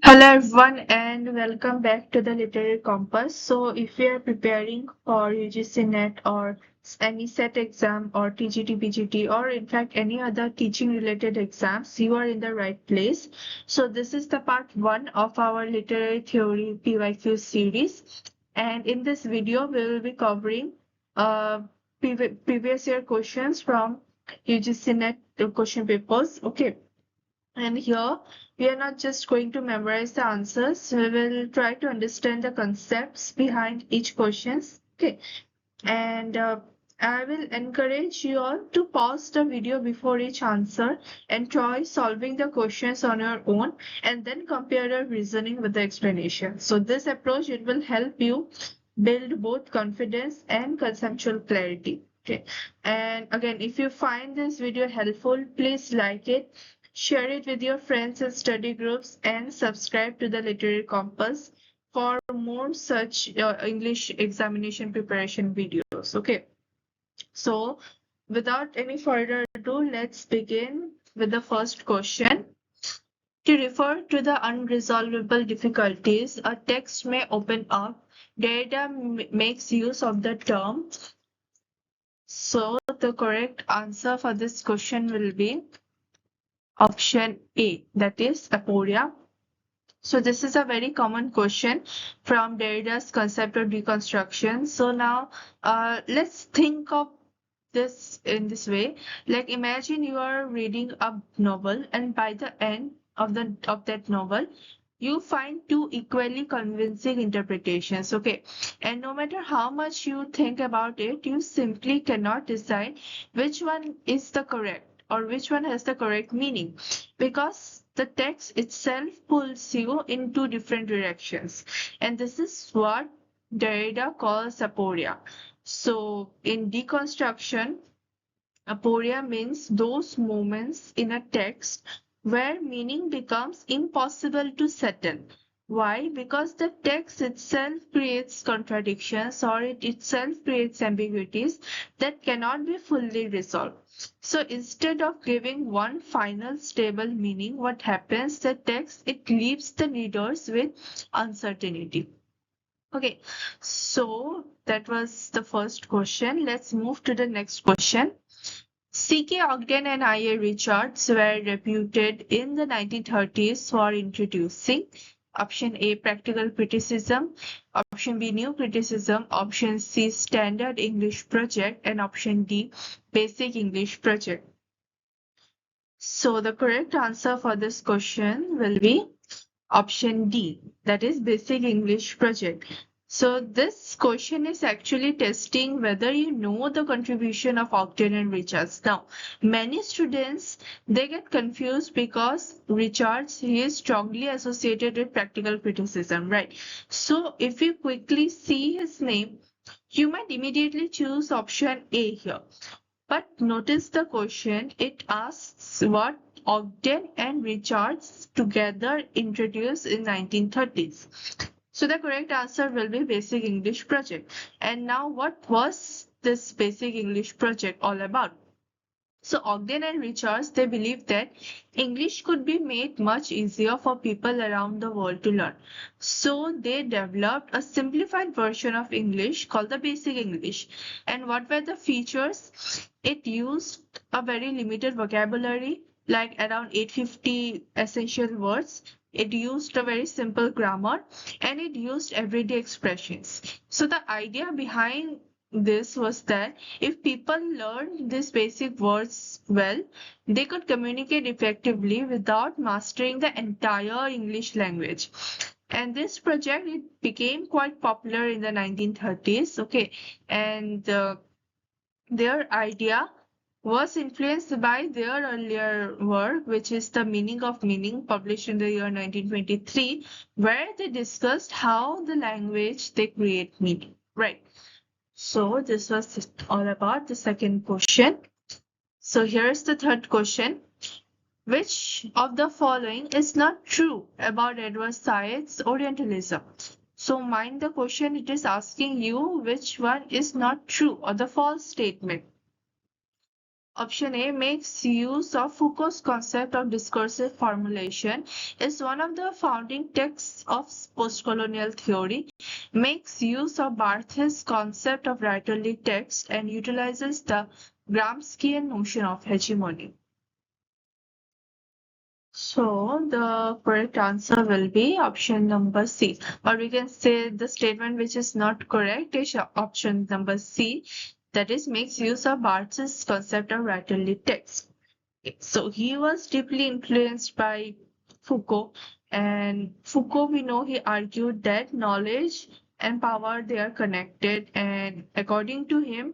Hello everyone and welcome back to the Literary Compass. So if you are preparing for UGC NET or any set exam or TGT, PGT or in fact any other teaching related exams, you are in the right place. So this is the part 1 of our Literary Theory PYQ series, and in this video we will be covering uh, previous year questions from UGC NET question papers. Okay. And here we are not just going to memorize the answers, we will try to understand the concepts behind each questions. Okay, and I will encourage you all to pause the video before each answer and try solving the questions on your own and then compare your reasoning with the explanation. So this approach, it will help you build both confidence and conceptual clarity. Okay, and again, if you find this video helpful, please like it, share it with your friends and study groups, and subscribe to the Literary Compass for more such English examination preparation videos. Okay, so without any further ado, let's begin with the first question. To refer to the unresolvable difficulties a text may open up, Derrida makes use of the term. So the correct answer for this question will be option A, that is aporia. So this is a very common question from Derrida's concept of deconstruction. So now let's think of this in this way. Like imagine you are reading a novel and by the end of that novel, you find two equally convincing interpretations. Okay. And no matter how much you think about it, you simply cannot decide which one is the correct or which one has the correct meaning, because the text itself pulls you in two different directions. And this is what Derrida calls aporia. So in deconstruction, aporia means those moments in a text where meaning becomes impossible to settle. Why? Because the text itself creates contradictions or it itself creates ambiguities that cannot be fully resolved. So instead of giving one final stable meaning, what happens? The text, it leaves the readers with uncertainty. Okay, so that was the first question. Let's move to the next question. C.K. Ogden and I.A. Richards were reputed in the 1930s for introducing option A, practical criticism, option B, new criticism, option C, standard English project, and option D, basic English project. So the correct answer for this question will be option D, that is basic English project. So this question is actually testing whether you know the contribution of Ogden and Richards. Now, many students, they get confused because Richards, he is strongly associated with practical criticism, right? So if you quickly see his name, you might immediately choose option A here. But notice the question, it asks what Ogden and Richards together introduced in 1930s. So the correct answer will be basic English project. And now what was this basic English project all about? So Ogden and Richards, they believed that English could be made much easier for people around the world to learn. So they developed a simplified version of English called the basic English. And what were the features? It used a very limited vocabulary, like around 850 essential words. It used a very simple grammar and it used everyday expressions. So the idea behind this was that if people learned these basic words well, they could communicate effectively without mastering the entire English language. And this project, it became quite popular in the 1930s. Okay, and their idea was influenced by their earlier work, which is The Meaning of Meaning, published in the year 1923, where they discussed how the language they create meaning. Right. So this was all about the second question. So here's the third question. Which of the following is not true about Edward Said's Orientalism? So mind the question, it is asking you which one is not true or the false statement. Option A, makes use of Foucault's concept of discursive formulation, is one of the founding texts of postcolonial theory, makes use of Barthes' concept of writerly text, and utilizes the Gramscian notion of hegemony. So the correct answer will be option number C. Or we can say the statement which is not correct is option number C, that is, makes use of Barthes' concept of writerly text. So he was deeply influenced by Foucault, and Foucault, we know, he argued that knowledge and power, they are connected, and according to him,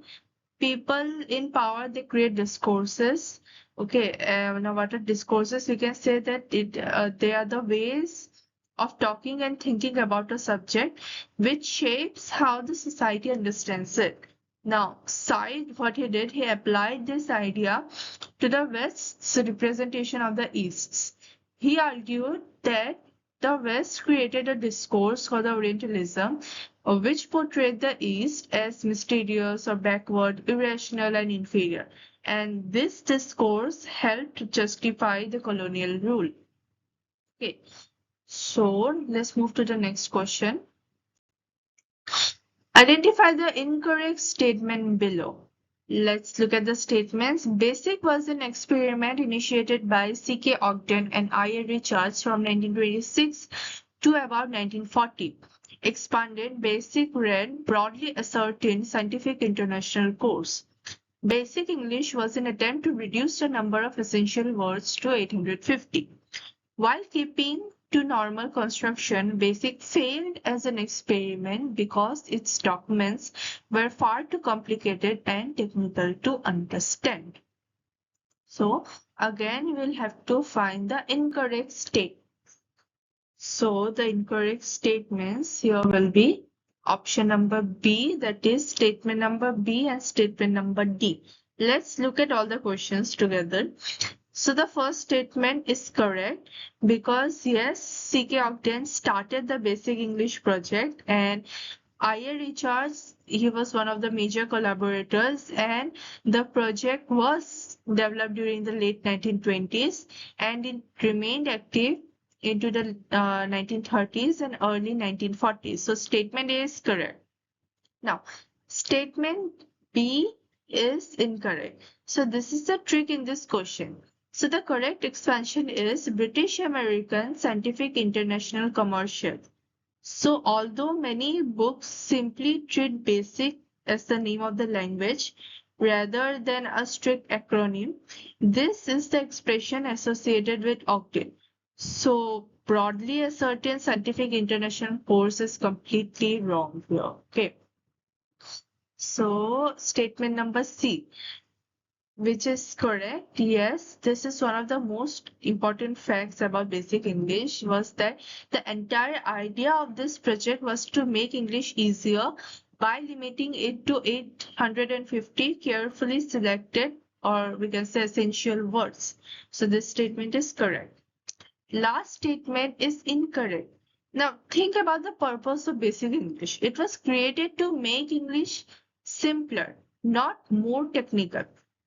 people in power, they create discourses. Okay, now what are discourses? We can say that they are the ways of talking and thinking about a subject which shapes how the society understands it. Now, Said, what he did, he applied this idea to the West's representation of the East's. He argued that the West created a discourse called the Orientalism, which portrayed the East as mysterious or backward, irrational, and inferior. And this discourse helped justify the colonial rule. Okay, so let's move to the next question. Identify the incorrect statement below. Let's look at the statements. BASIC was an experiment initiated by C.K. Ogden and I.A. Richards from 1926 to about 1940. Expanded, BASIC read broadly ascertained scientific international course. Basic English was an attempt to reduce the number of essential words to 850. While keeping to normal construction, BASIC failed as an experiment because its documents were far too complicated and technical to understand. So again, we'll have to find the incorrect state. So the incorrect statements here will be option number B, that is statement number B and statement number D. Let's look at all the questions together. So the first statement is correct because yes, C.K. Ogden started the Basic English project, and I.A. Richards, he was one of the major collaborators, and the project was developed during the late 1920s and it remained active into the 1930s and early 1940s. So statement A is correct. Now, statement B is incorrect. So this is the trick in this question. So the correct expansion is British American Scientific International Commercial. So although many books simply treat BASIC as the name of the language rather than a strict acronym, this is the expression associated with Ogden. So broadly a certain scientific international course is completely wrong here. Okay. So statement number C, which is correct. Yes, this is one of the most important facts about Basic English, was that the entire idea of this project was to make English easier by limiting it to 850 carefully selected, or we can say essential words. So this statement is correct. Last statement is incorrect. Now think about the purpose of Basic English. It was created to make English simpler, not more technical.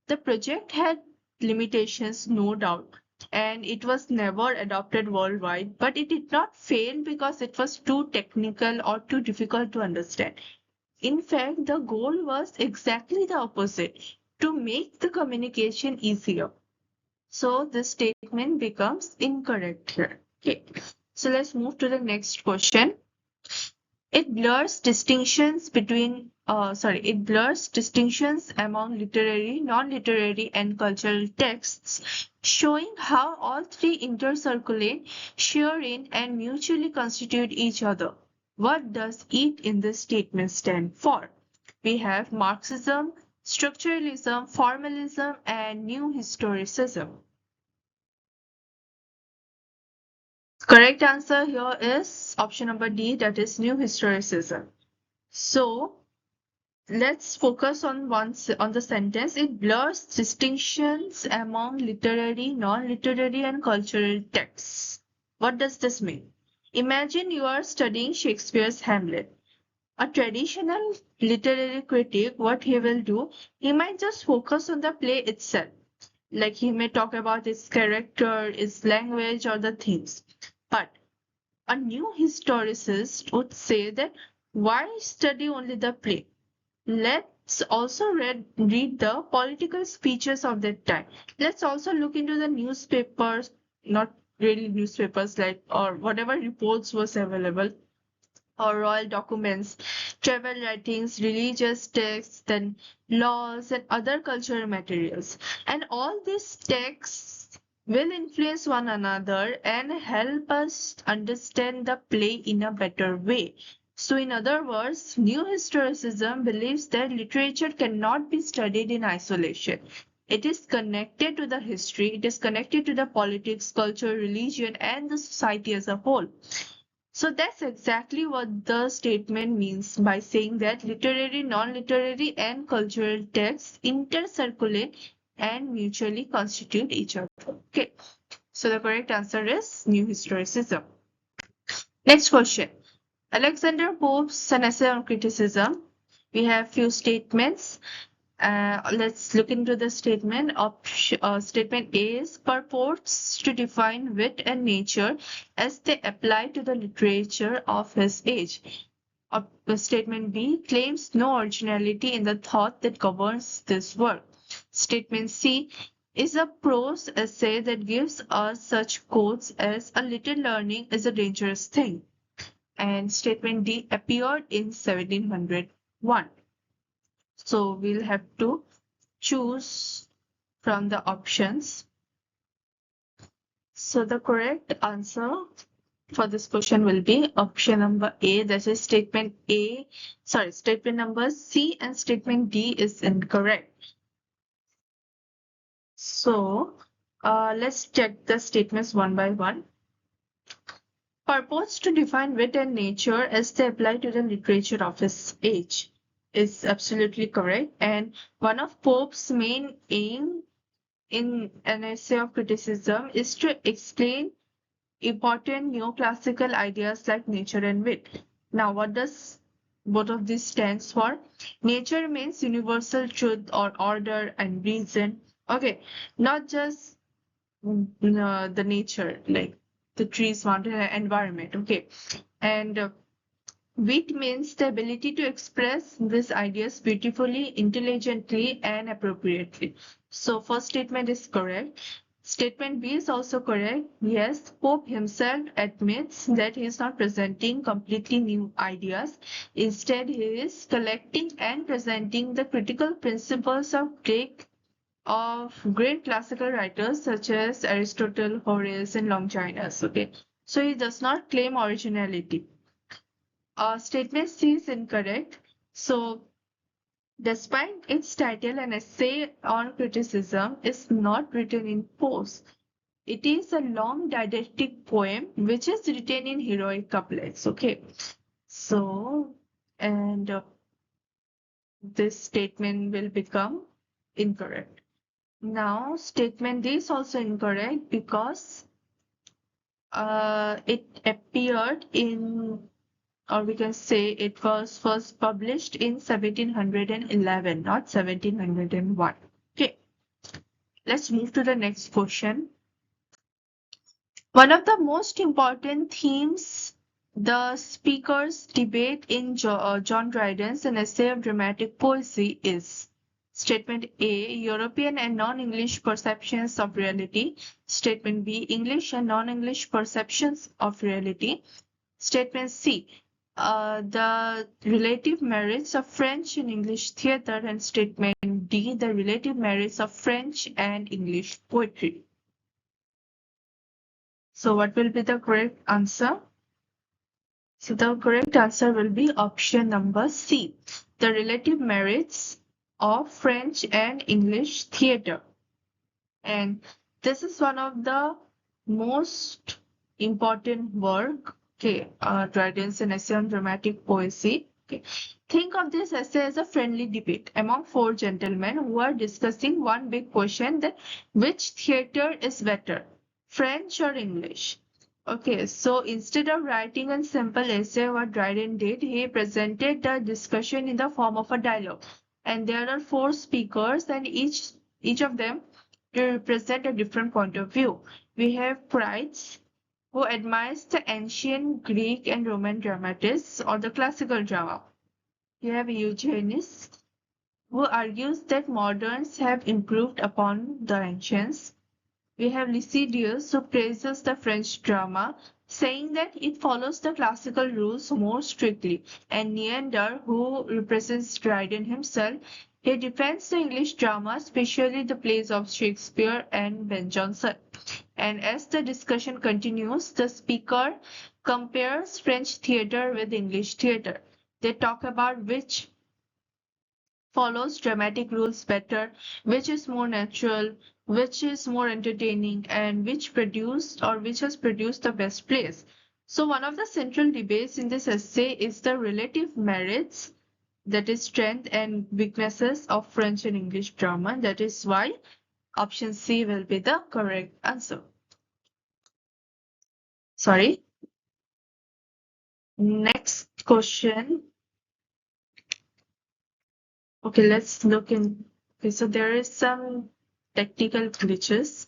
The project had limitations, no doubt, and it was never adopted worldwide, but it did not fail because it was too technical or too difficult to understand. In fact, the goal was exactly the opposite, to make the communication easier. So this statement becomes incorrect here. Okay, so let's move to the next question. It blurs distinctions among literary, non-literary, and cultural texts, showing how all three intercirculate, share in, and mutually constitute each other. What does it in this statement stand for? We have Marxism, structuralism, formalism, and new historicism. Correct answer here is option number D, that is new historicism. So let's focus on the sentence. It blurs distinctions among literary, non-literary, and cultural texts. What does this mean? Imagine you are studying Shakespeare's Hamlet. A traditional literary critic, what he will do, he might just focus on the play itself. Like he may talk about its character, its language, or the themes. But a new historicist would say that why study only the play? Let's also read the political speeches of that time. Let's also look into the newspapers, not really newspapers like or whatever reports was available or royal documents, travel writings, religious texts, then laws and other cultural materials. And all these texts will influence one another and help us understand the play in a better way. So, in other words, New Historicism believes that literature cannot be studied in isolation. It is connected to the history, it is connected to the politics, culture, religion, and the society as a whole. So that's exactly what the statement means by saying that literary, non-literary, and cultural texts intercirculate and mutually constitute each other. Okay, so the correct answer is New Historicism. Next question. Alexander Pope's An Essay on Criticism. We have few statements. Let's look into the statement. Statement A is purports to define wit and nature as they apply to the literature of his age. Statement B claims no originality in the thought that governs this work. Statement C is a prose essay that gives us such quotes as a little learning is a dangerous thing. And statement D appeared in 1701. So we'll have to choose from the options. So the correct answer for this question will be option number A, that is statement number C, and statement D is incorrect. So let's check the statements one by one. Purports to define wit and nature as they apply to the literature of his age is absolutely correct. And one of Pope's main aim in An Essay of Criticism is to explain important neoclassical ideas like nature and wit. Now, what does both of these stands for? Nature means universal truth or order and reason. Okay, not just the nature, like the trees, mountain, environment. Okay, and wit means the ability to express these ideas beautifully, intelligently, and appropriately. So, first statement is correct. Statement B is also correct. Yes, Pope himself admits that he is not presenting completely new ideas. Instead, he is collecting and presenting the critical principles of great classical writers such as Aristotle, Horace, and Longinus. Okay, so he does not claim originality. Statement C is incorrect. So, despite its title, An Essay on Criticism is not written in prose. It is a long didactic poem which is written in heroic couplets. Okay, so and this statement will become incorrect. Now, statement D is also incorrect because it appeared in, or we can say it was first published in 1711, not 1701. Okay, let's move to the next question. One of the most important themes the speakers debate in John Dryden's An Essay of Dramatic Poesy is Statement A, European and non-English perceptions of reality. Statement B, English and non-English perceptions of reality. Statement C, the relative merits of French and English theatre. And statement D, the relative merits of French and English poetry. So what will be the correct answer? So the correct answer will be option number C, the relative merits of French and English theatre. And this is one of the most important work, okay, Dryden's An Essay on Dramatic Poesy. Okay. Think of this essay as a friendly debate among four gentlemen who are discussing one big question, that which theatre is better, French or English? Okay, so instead of writing a simple essay, what Dryden did, he presented the discussion in the form of a dialogue. And there are four speakers, and each of them they represent a different point of view. We have Price, who admires the ancient Greek and Roman dramatists or the classical drama. We have Eugenius, who argues that moderns have improved upon the ancients. We have Lycidius, who praises the French drama, saying that it follows the classical rules more strictly, and Neander, who represents Dryden himself, he defends the English drama, especially the plays of Shakespeare and Ben Jonson. And as the discussion continues, the speaker compares French theatre with English theatre. They talk about which follows dramatic rules better, which is more natural, which is more entertaining, and which has produced the best plays. So one of the central debates in this essay is the relative merits, that is strength and weaknesses of French and English drama. That is why option C will be the correct answer. Sorry. Next question. Okay, let's look in. Okay, so there is some technical glitches.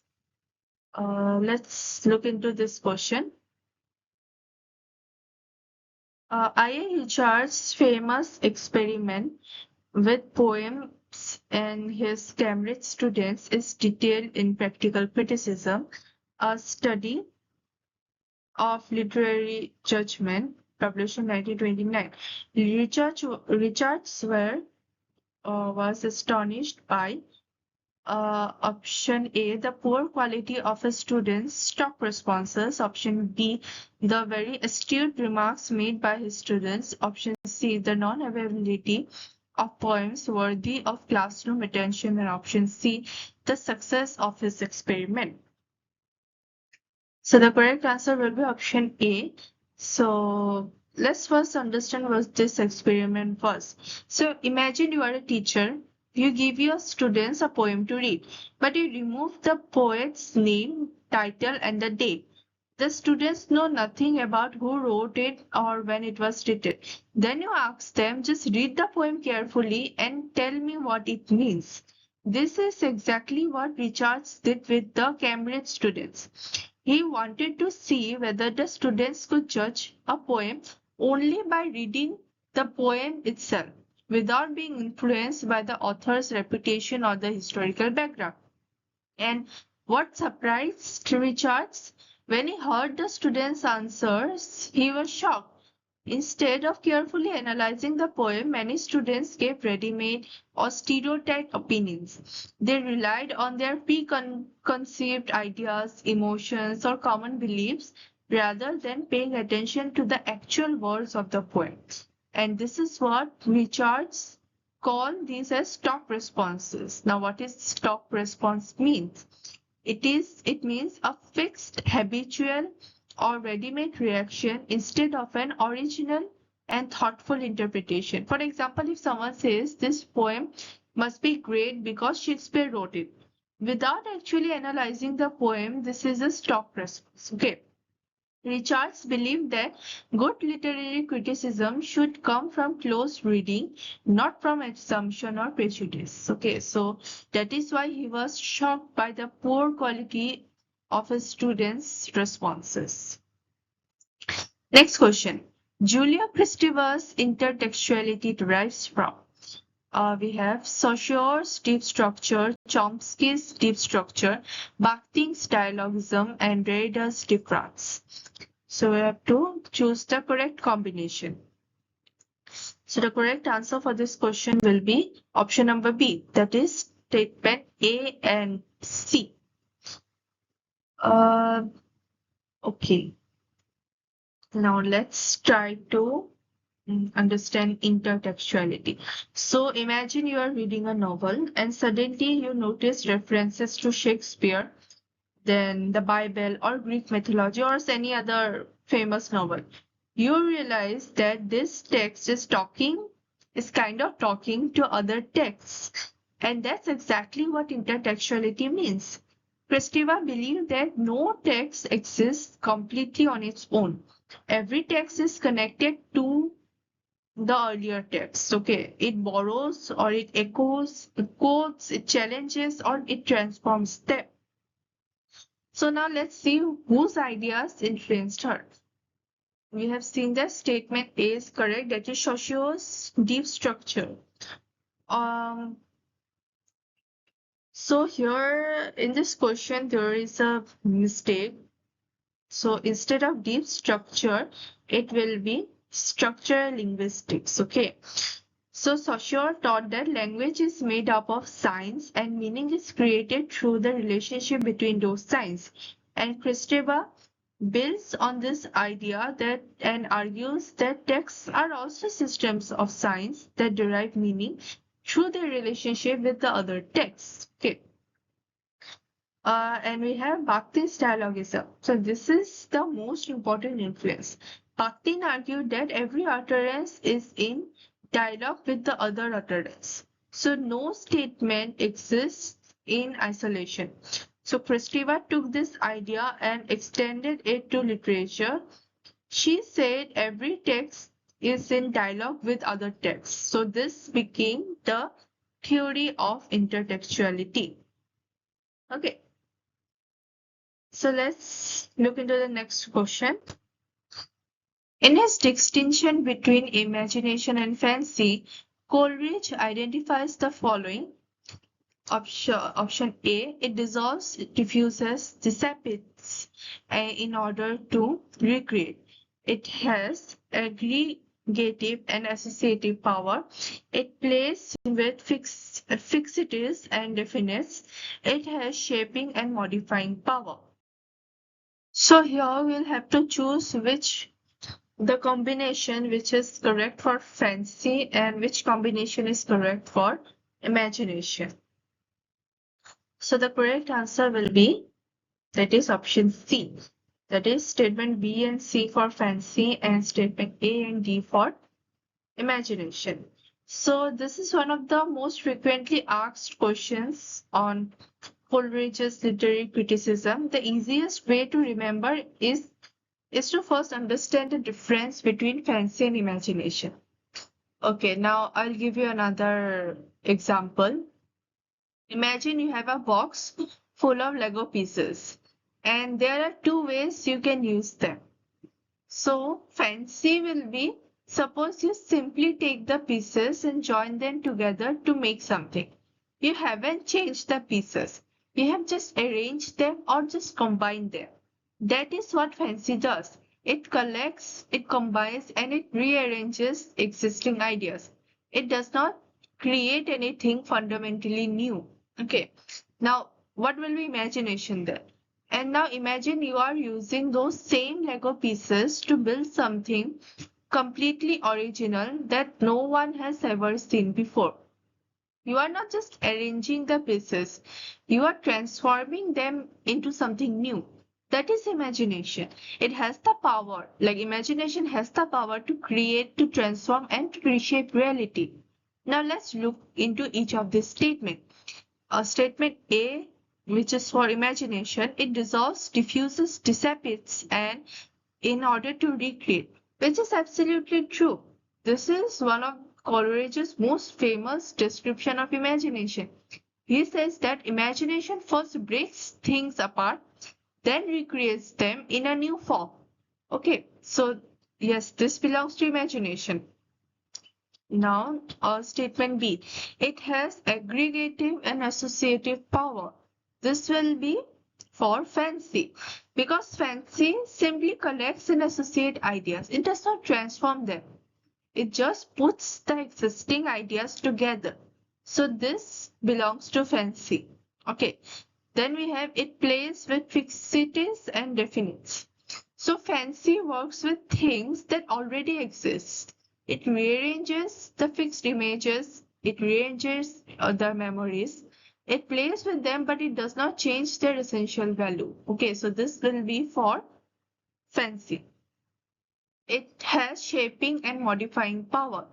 Let's look into this question. I.A. Richard's famous experiment with poems and his Cambridge students is detailed in Practical Criticism, a study of literary judgment, published in 1929. Richards was astonished by option A, the poor quality of a student's stock responses. Option B, the very astute remarks made by his students. Option C, the non-availability of poems worthy of classroom attention. And option C, the success of his experiment. So the correct answer will be option A. So let's first understand what this experiment was. So imagine you are a teacher. You give your students a poem to read, but you remove the poet's name, title, and the date. The students know nothing about who wrote it or when it was written. Then you ask them, just read the poem carefully and tell me what it means. This is exactly what Richards did with the Cambridge students. He wanted to see whether the students could judge a poem only by reading the poem itself, without being influenced by the author's reputation or the historical background. And what surprised Richards, when he heard the students' answers, he was shocked. Instead of carefully analyzing the poem, many students gave ready-made or stereotyped opinions. They relied on their preconceived ideas, emotions, or common beliefs rather than paying attention to the actual words of the poem. And this is what Richards called these as stock responses. Now, what is stock response means? It means a fixed, habitual, or ready-made reaction instead of an original and thoughtful interpretation. For example, if someone says this poem must be great because Shakespeare wrote it, without actually analyzing the poem, this is a stock response. Okay. Richards believed that good literary criticism should come from close reading, not from assumption or prejudice. Okay, so that is why he was shocked by the poor quality of his students' responses. Next question. Julia Kristeva's intertextuality derives from. We have Saussure's deep structure, Chomsky's deep structure, Bakhtin's dialogism, and Derrida's difference. So we have to choose the correct combination. So the correct answer for this question will be option number B, that is statement A and C. Okay. Now let's try to understand intertextuality. So imagine you are reading a novel and suddenly you notice references to Shakespeare, then the Bible or Greek mythology or any other famous novel. You realize that this text is kind of talking to other texts. And that's exactly what intertextuality means. Kristeva believed that no text exists completely on its own. Every text is connected to the earlier text. Okay, it borrows or it echoes, it quotes, it challenges, or it transforms them. So now let's see whose ideas influenced her. We have seen that statement A is correct, that is Saussure's deep structure. So here in this question there is a mistake. So instead of deep structure, it will be structural linguistics. Okay. So Saussure taught that language is made up of signs and meaning is created through the relationship between those signs. And Kristeva builds on this idea that and argues that texts are also systems of signs that derive meaning through their relationship with the other texts. Okay. And we have Bakhtin's dialogism. So this is the most important influence. Bakhtin argued that every utterance is in dialogue with the other utterance. So no statement exists in isolation. So Kristeva took this idea and extended it to literature. She said every text is in dialogue with other texts. So this became the theory of intertextuality. Okay. So let's look into the next question. In his distinction between imagination and fancy, Coleridge identifies the following. Option A, it dissolves, diffuses, dissipates in order to recreate. It has aggregative and associative power. It plays with fixities and definites. It has shaping and modifying power. So here we'll have to choose the combination which is correct for fancy and which combination is correct for imagination. So the correct answer will be, that is option C. That is statement B and C for fancy and statement A and D for imagination. So this is one of the most frequently asked questions on Coleridge's literary criticism. The easiest way to remember is to first understand the difference between fancy and imagination. Okay, now I'll give you another example. Imagine you have a box full of Lego pieces, and there are two ways you can use them. So fancy will be, suppose you simply take the pieces and join them together to make something. You haven't changed the pieces. You have just arranged them or just combined them. That is what fancy does. It collects, it combines, and it rearranges existing ideas. It does not create anything fundamentally new. Okay. Now, what will be imagination then? And now imagine you are using those same Lego pieces to build something completely original that no one has ever seen before. You are not just arranging the pieces, you are transforming them into something new. That is imagination. It has the power, like imagination has the power to create, to transform, and to reshape reality. Now let's look into each of these statements. Statement A, which is for imagination, it dissolves, diffuses, dissipates, and in order to recreate, which is absolutely true. This is one of Coleridge's most famous description of imagination. He says that imagination first breaks things apart, then recreates them in a new form. Okay, so yes, this belongs to imagination. Now, statement B, it has aggregative and associative power. This will be for fancy, because fancy simply collects and associates ideas. It does not transform them. It just puts the existing ideas together. So this belongs to fancy. Okay. Then we have, it plays with fixities and definites. So fancy works with things that already exist. It rearranges the fixed images. It rearranges the memories. It plays with them, but it does not change their essential value. Okay, so this will be for fancy. It has shaping and modifying power.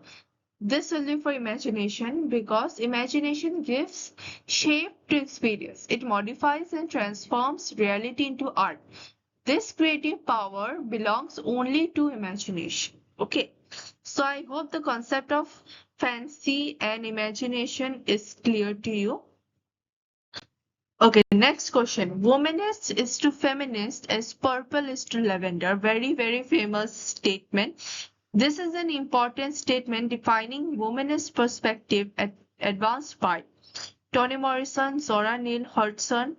This will be for imagination because imagination gives shape to experience. It modifies and transforms reality into art. This creative power belongs only to imagination. Okay, so I hope the concept of fancy and imagination is clear to you. Okay, next question. Womanist is to feminist as purple is to lavender. Very, very famous statement. This is an important statement defining womanist perspective advanced by Toni Morrison, Zora Neale Hurston,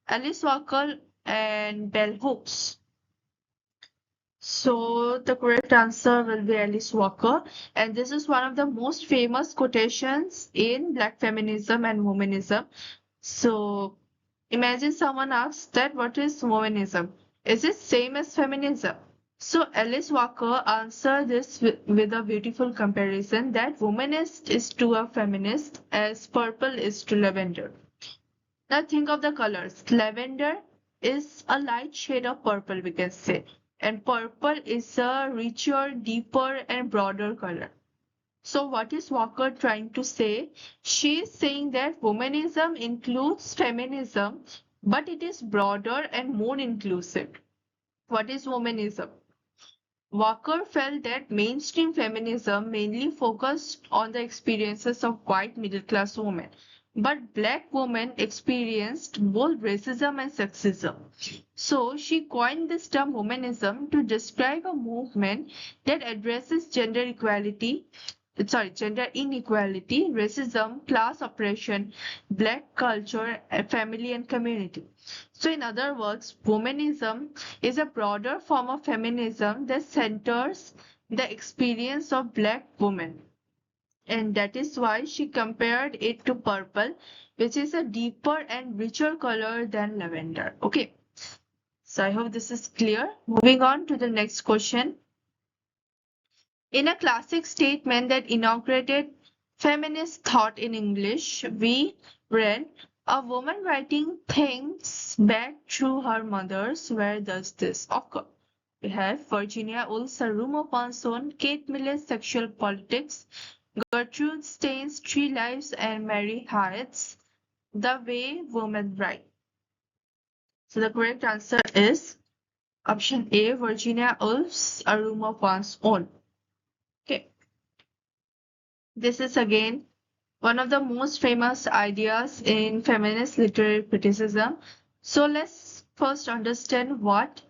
Alice Walker, and Bell Hooks. So the correct answer will be Alice Walker, and this is one of the most famous quotations in Black feminism and womanism. So imagine someone asks that what is womanism? Is it same as feminism? So Alice Walker answered this with a beautiful comparison that womanist is to a feminist as purple is to lavender. Now think of the colors. Lavender is a light shade of purple, we can say, and purple is a richer, deeper, and broader color. So what is Walker trying to say? She is saying that womanism includes feminism, but it is broader and more inclusive. What is womanism? Walker felt that mainstream feminism mainly focused on the experiences of white middle-class women, but black women experienced both racism and sexism. So she coined this term womanism to describe a movement that addresses gender inequality, racism, class oppression, black culture, family and community. So in other words, womanism is a broader form of feminism that centers the experience of black women. And that is why she compared it to purple, which is a deeper and richer color than lavender. Okay, so I hope this is clear. Moving on to the next question. In a classic statement that inaugurated feminist thought in English, we read, a woman writing thinks back through her mothers. Where does this occur? We have Virginia Woolf's A Room of One's Own, Kate Miller's Sexual Politics, Gertrude Stein's Three Lives, and Mary Hyatt's The Way Women Write. So the correct answer is option A, Virginia Woolf's A Room of One's Own. Okay. This is again one of the most famous ideas in feminist literary criticism. So let's first understand what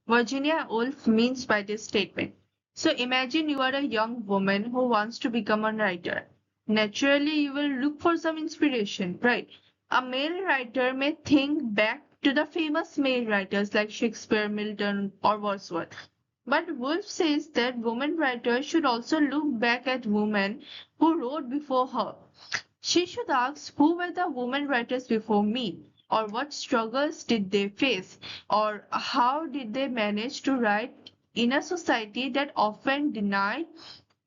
Virginia Woolf means by this statement. So imagine you are a young woman who wants to become a writer. Naturally, you will look for some inspiration, right? A male writer may think back to the famous male writers like Shakespeare, Milton, or Wordsworth. But Woolf says that women writers should also look back at women who wrote before her. She should ask who were the women writers before me, or what struggles did they face, or how did they manage to write in a society that often denied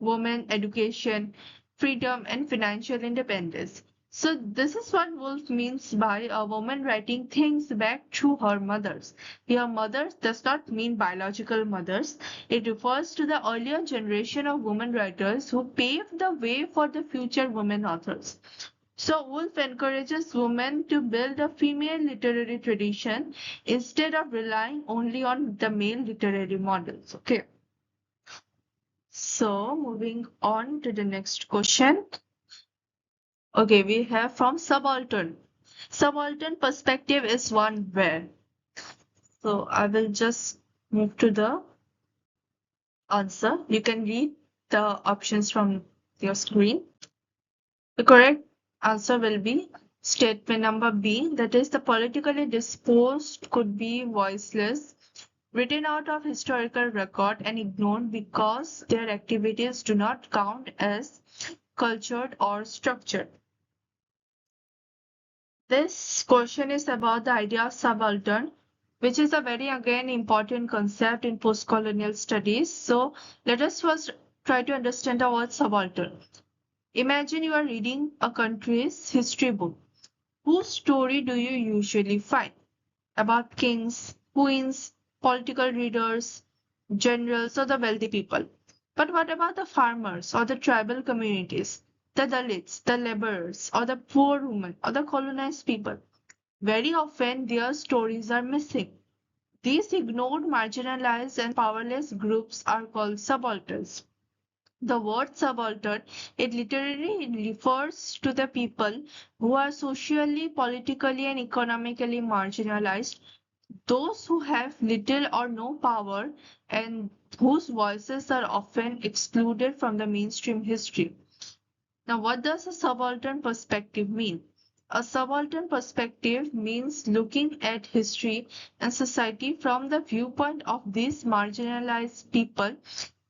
women education, freedom, and financial independence. So this is what Woolf means by a woman writing things back through her mothers. Here mothers does not mean biological mothers. It refers to the earlier generation of women writers who paved the way for the future women authors. So Woolf encourages women to build a female literary tradition instead of relying only on the male literary models. Okay. So moving on to the next question. Okay, we have from subaltern. Subaltern perspective is one where. So I will just move to the answer. You can read the options from your screen. The correct answer will be statement number B, that is the politically disposed could be voiceless, written out of historical record and ignored because their activities do not count as cultured or structured. This question is about the idea of subaltern, which is a very again important concept in postcolonial studies. So let us first try to understand the word subaltern. Imagine you are reading a country's history book. Whose story do you usually find? About kings, queens, political leaders, generals, or the wealthy people? But what about the farmers or the tribal communities, the Dalits, the laborers, or the poor women, or the colonized people? Very often their stories are missing. These ignored, marginalized, and powerless groups are called subalterns. The word subaltern, it literally refers to the people who are socially, politically, and economically marginalized, those who have little or no power and whose voices are often excluded from the mainstream history. Now, what does a subaltern perspective mean? A subaltern perspective means looking at history and society from the viewpoint of these marginalized people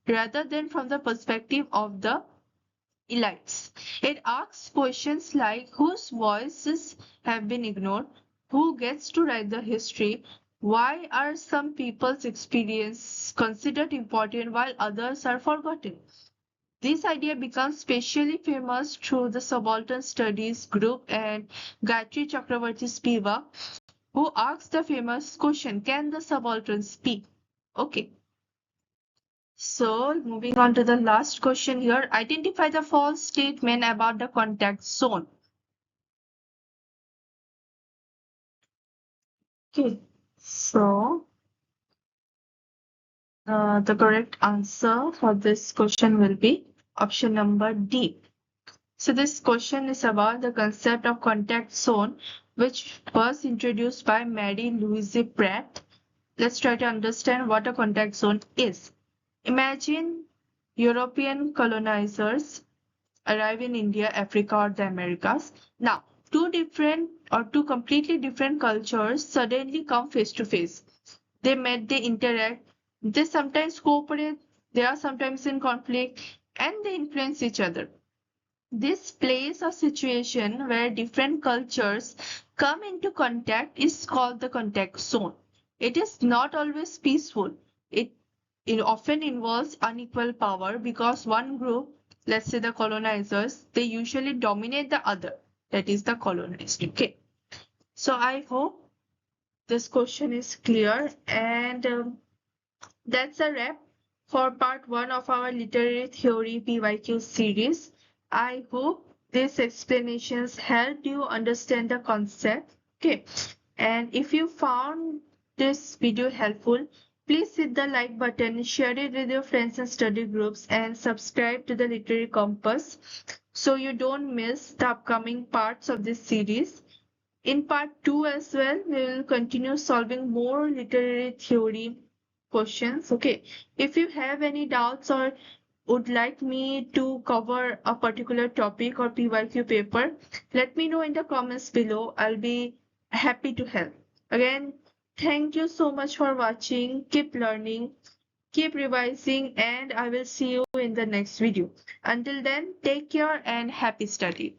rather than from the perspective of the elites. It asks questions like whose voices have been ignored, who gets to write the history, why are some people's experience considered important while others are forgotten. This idea becomes especially famous through the Subaltern Studies group and Gayatri Chakravarti's Bhabha, who asked the famous question, can the subaltern speak? Okay. So, moving on to the last question here. Identify the false statement about the contact zone. Okay. So, the correct answer for this question will be option number D. So, this question is about the concept of contact zone, which was introduced by Mary Louise Pratt. Let's try to understand what a contact zone is. Imagine European colonizers arrive in India, Africa, or the Americas. Now, two completely different cultures suddenly come face to face. They met, they interact, they sometimes cooperate, they are sometimes in conflict, and they influence each other. This place or situation where different cultures come into contact is called the contact zone. It is not always peaceful. It, it often involves unequal power because one group, let's say the colonizers, they usually dominate the other, that is the colonized. Okay. So I hope this question is clear, and that's a wrap for part 1 of our literary theory PYQ series. I hope these explanations helped you understand the concept. Okay, and if you found this video helpful, please hit the like button, share it with your friends and study groups, and subscribe to the Literary Compass so you don't miss the upcoming parts of this series. In part 2 as well, we will continue solving more literary theory questions. Okay, if you have any doubts or would like me to cover a particular topic or PYQ paper, let me know in the comments below. I'll be happy to help. Again, thank you so much for watching. Keep learning, keep revising, and I will see you in the next video. Until then, take care and happy study.